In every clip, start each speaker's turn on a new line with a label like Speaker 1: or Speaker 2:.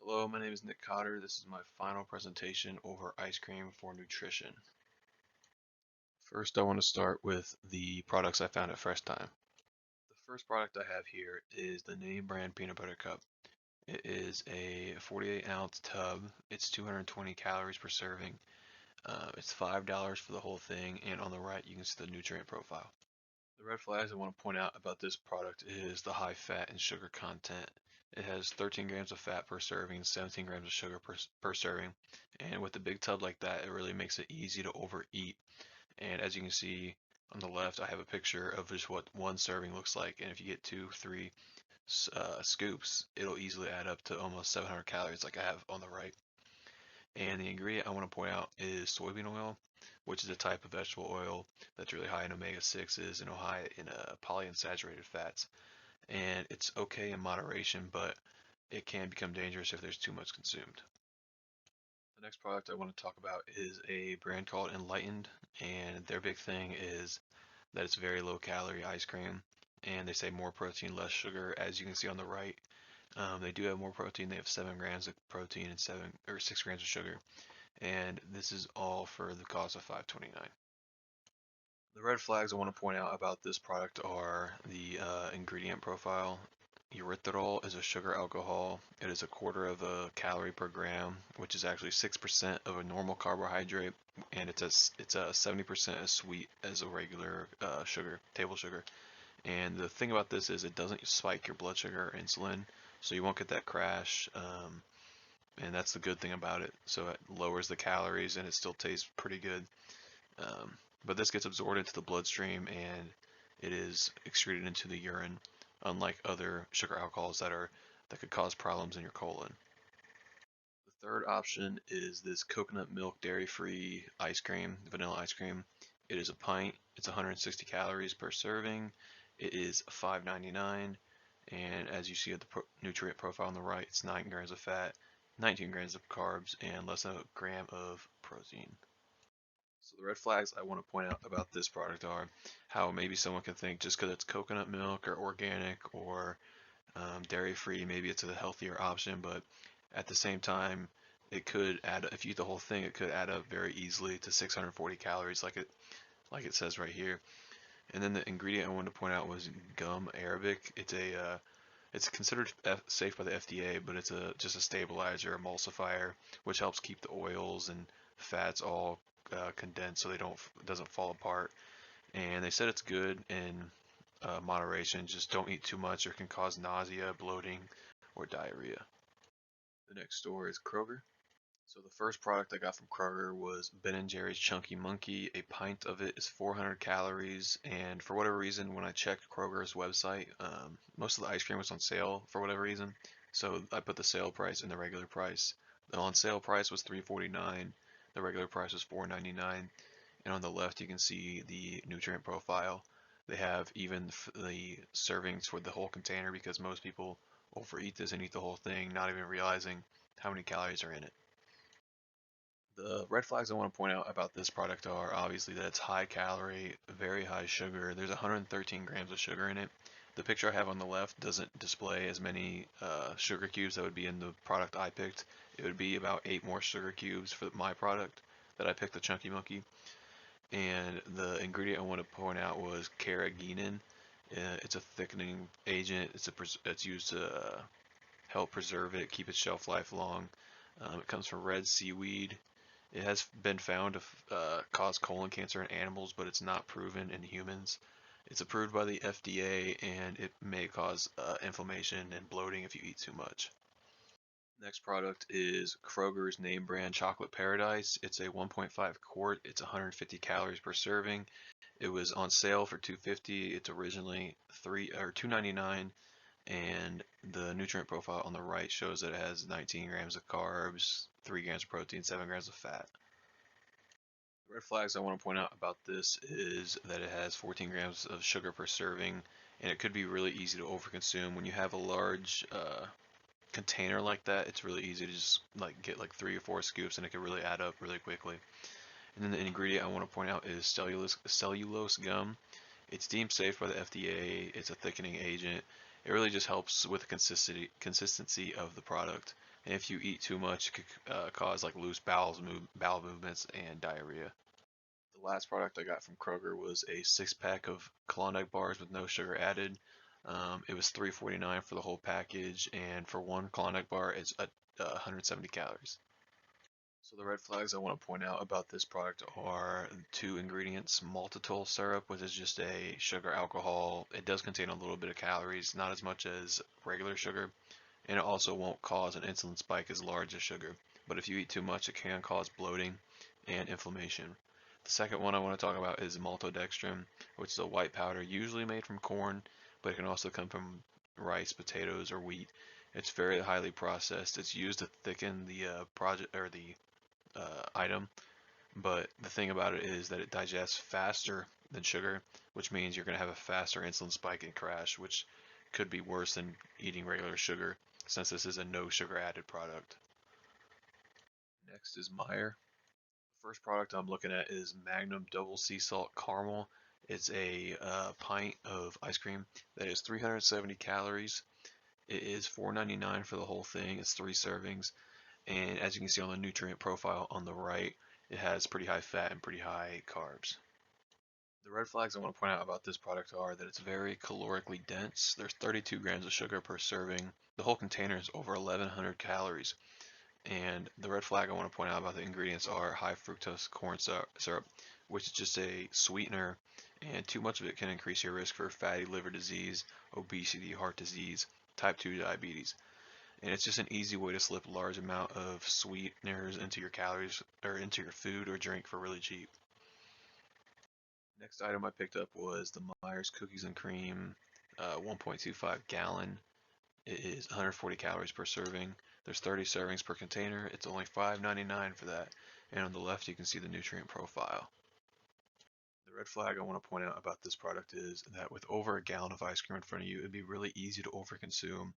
Speaker 1: Hello, my name is Nick Cotter. This is my final presentation over ice cream for nutrition. First, I want to start with the products I found at Fresh Time. The first product I have here is the name brand peanut butter cup. It is a 48-ounce tub. It's 220 calories per serving. It's $5 for the whole thing, and on the right you can see the nutrient profile. The red flags I want to point out about this product is the high fat and sugar content. It has 13 grams of fat per serving, 17 grams of sugar per serving. And with a big tub like that, it really makes it easy to overeat. And as you can see on the left, I have a picture of just what one serving looks like. And if you get 2, 3 scoops, it'll easily add up to almost 700 calories like I have on the right. And the ingredient I want to point out is soybean oil, which is a type of vegetable oil that's really high in omega-6s and high in polyunsaturated fats. And it's okay in moderation, but it can become dangerous if there's too much consumed. The next product I want to talk about is a brand called Enlightened, and their big thing is that it's very low calorie ice cream, and they say more protein, less sugar. As you can see on the right, they do have more protein. They have 7 grams of protein and 6 grams of sugar, and this is all for the cost of $5.29. The red flags I want to point out about this product are the ingredient profile. Erythritol is a sugar alcohol. It is a quarter of a calorie per gram, which is actually 6% of a normal carbohydrate, and it's a 70% as sweet as a regular sugar, table sugar. And the thing about this is it doesn't spike your blood sugar or insulin, so you won't get that crash. And that's the good thing about it. So it lowers the calories and it still tastes pretty good. But this gets absorbed into the bloodstream and it is excreted into the urine, unlike other sugar alcohols that could cause problems in your colon. The third option is this coconut milk dairy-free ice cream, vanilla ice cream. It is a pint. It's 160 calories per serving. It is $5.99, and as you see at the nutrient profile on the right, it's 9 grams of fat, 19 grams of carbs, and less than a gram of protein. So the red flags I want to point out about this product are how maybe someone can think just because it's coconut milk or organic or dairy-free, maybe it's a healthier option, but at the same time, it could add, if you eat the whole thing, it could add up very easily to 640 calories like it says right here. And then the ingredient I wanted to point out was gum arabic. It's considered safe by the FDA, but it's just a stabilizer, emulsifier, which helps keep the oils and fats all condensed so it doesn't fall apart. And they said it's good in moderation. Just don't eat too much or it can cause nausea, bloating, or diarrhea. The next store is Kroger. So the first product I got from Kroger was Ben & Jerry's Chunky Monkey. A pint of it is 400 calories, and for whatever reason, when I checked Kroger's website, most of the ice cream was on sale for whatever reason. So I put the sale price and the regular price. The on sale price was $3.49. The regular price was $4.99. And on the left, you can see the nutrient profile. They have even the servings for the whole container because most people overeat this and eat the whole thing, not even realizing how many calories are in it. The red flags I want to point out about this product are obviously that it's high calorie, very high sugar. There's 113 grams of sugar in it. The picture I have on the left doesn't display as many sugar cubes that would be in the product I picked. It would be about 8 more sugar cubes for my product that I picked, the Chunky Monkey. And the ingredient I want to point out was carrageenan. It's a thickening agent. It's used to help preserve it, keep its shelf life long. It comes from red seaweed. It has been found to cause colon cancer in animals, but it's not proven in humans. It's approved by the FDA, and it may cause inflammation and bloating if you eat too much. Next product is Kroger's name brand Chocolate Paradise. It's a 1.5 quart. It's 150 calories per serving. It was on sale for $2.50. It's originally $2.99, and the nutrient profile on the right shows that it has 19 grams of carbs, 3 grams of protein, 7 grams of fat. The red flags I want to point out about this is that it has 14 grams of sugar per serving, and it could be really easy to overconsume. When you have a large container like that, it's really easy to just get 3 or 4 scoops, and it can really add up really quickly. And then the ingredient I want to point out is cellulose gum. It's deemed safe by the FDA. It's a thickening agent. It really just helps with the consistency of the product. And if you eat too much, it could cause like loose bowel movements and diarrhea. The last product I got from Kroger was a 6 pack of Klondike bars with no sugar added. It was $3.49 for the whole package, and for one Klondike bar, it's 170 calories. So the red flags I want to point out about this product are two ingredients: maltitol syrup, which is just a sugar alcohol. It does contain a little bit of calories, not as much as regular sugar, and it also won't cause an insulin spike as large as sugar. But if you eat too much, it can cause bloating and inflammation. The second one I want to talk about is maltodextrin, which is a white powder usually made from corn, but it can also come from rice, potatoes, or wheat. It's very highly processed. It's used to thicken the project or the item, but the thing about it is that it digests faster than sugar, which means you're going to have a faster insulin spike and crash, which could be worse than eating regular sugar since this is a no sugar added product. Next is Meyer. First product I'm looking at is Magnum Double Sea Salt Caramel. It's a pint of ice cream that is 370 calories. It is $4.99 for the whole thing. It's 3 servings, and as you can see on the nutrient profile on the right, it has pretty high fat and pretty high carbs. The red flags I want to point out about this product are that it's very calorically dense. There's 32 grams of sugar per serving. The whole container is over 1,100 calories. And the red flag I want to point out about the ingredients are high fructose corn syrup, which is just a sweetener, and too much of it can increase your risk for fatty liver disease, obesity, heart disease, type 2 diabetes. And it's just an easy way to slip a large amount of sweeteners into your calories or into your food or drink for really cheap. Next item I picked up was the Myers Cookies and Cream 1.25 gallon. It is 140 calories per serving. There's 30 servings per container. It's only $5.99 for that. And on the left, you can see the nutrient profile. The red flag I want to point out about this product is that with over a gallon of ice cream in front of you, it'd be really easy to overconsume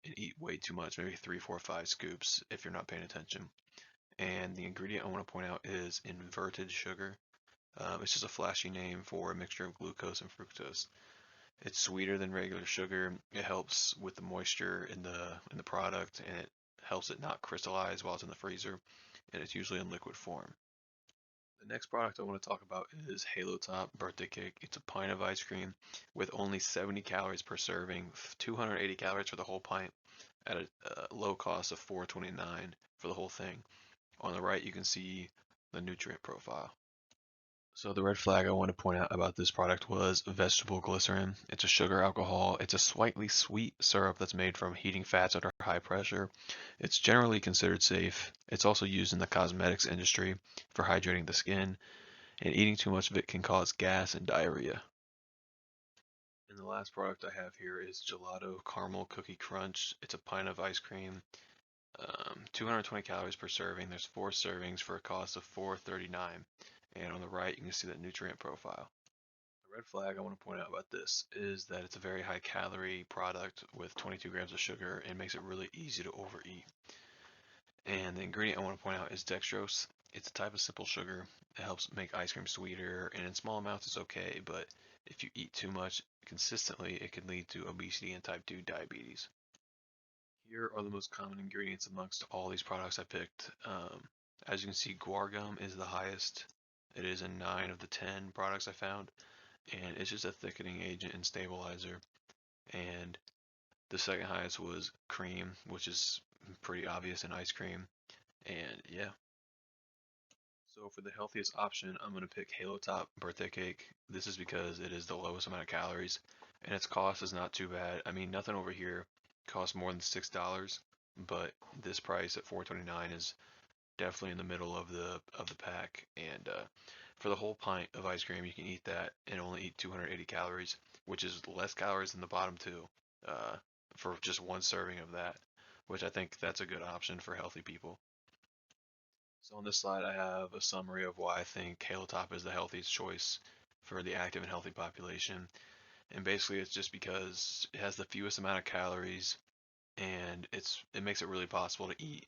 Speaker 1: and eat way too much, maybe 3, 4, 5 scoops if you're not paying attention. And the ingredient I want to point out is inverted sugar. It's just a flashy name for a mixture of glucose and fructose. It's sweeter than regular sugar. It helps with the moisture in the product, and it helps it not crystallize while it's in the freezer. And it's usually in liquid form. The next product I want to talk about is Halo Top Birthday Cake. It's a pint of ice cream with only 70 calories per serving, 280 calories for the whole pint, at a low cost of $4.29 for the whole thing. On the right, you can see the nutrient profile. So the red flag I want to point out about this product was vegetable glycerin. It's a sugar alcohol. It's a slightly sweet syrup that's made from heating fats under high pressure. It's generally considered safe. It's also used in the cosmetics industry for hydrating the skin, and eating too much of it can cause gas and diarrhea. And the last product I have here is Gelato Caramel Cookie Crunch. It's a pint of ice cream, 220 calories per serving. There's 4 servings for a cost of $4.39. And on the right, you can see that nutrient profile. The red flag I want to point out about this is that it's a very high calorie product with 22 grams of sugar and makes it really easy to overeat. And the ingredient I want to point out is dextrose. It's a type of simple sugar. It helps make ice cream sweeter, and in small amounts it's okay, but if you eat too much consistently, it can lead to obesity and type 2 diabetes. Here are the most common ingredients amongst all these products I picked. As you can see, guar gum is the highest. It is in 9 of the 10 products I found, and it's just a thickening agent and stabilizer. And the second highest was cream, which is pretty obvious in ice cream. And yeah. So for the healthiest option, I'm going to pick Halo Top Birthday Cake. This is because it is the lowest amount of calories, and its cost is not too bad. I mean, nothing over here costs more than $6, but this price at $4.29 is definitely in the middle of the pack. And for the whole pint of ice cream, you can eat that and only eat 280 calories, which is less calories than the bottom two, uh, for just 1 serving of that, which I think that's a good option for healthy people. So on this slide, I have a summary of why I think Halo Top is the healthiest choice for the active and healthy population. And basically, it's just because it has the fewest amount of calories, and it makes it really possible to eat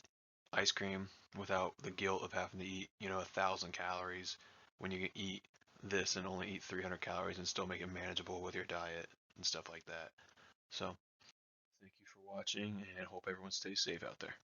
Speaker 1: ice cream without the guilt of having to eat, 1,000 calories when you can eat this and only eat 300 calories and still make it manageable with your diet and stuff like that. So watching and hope everyone stays safe out there.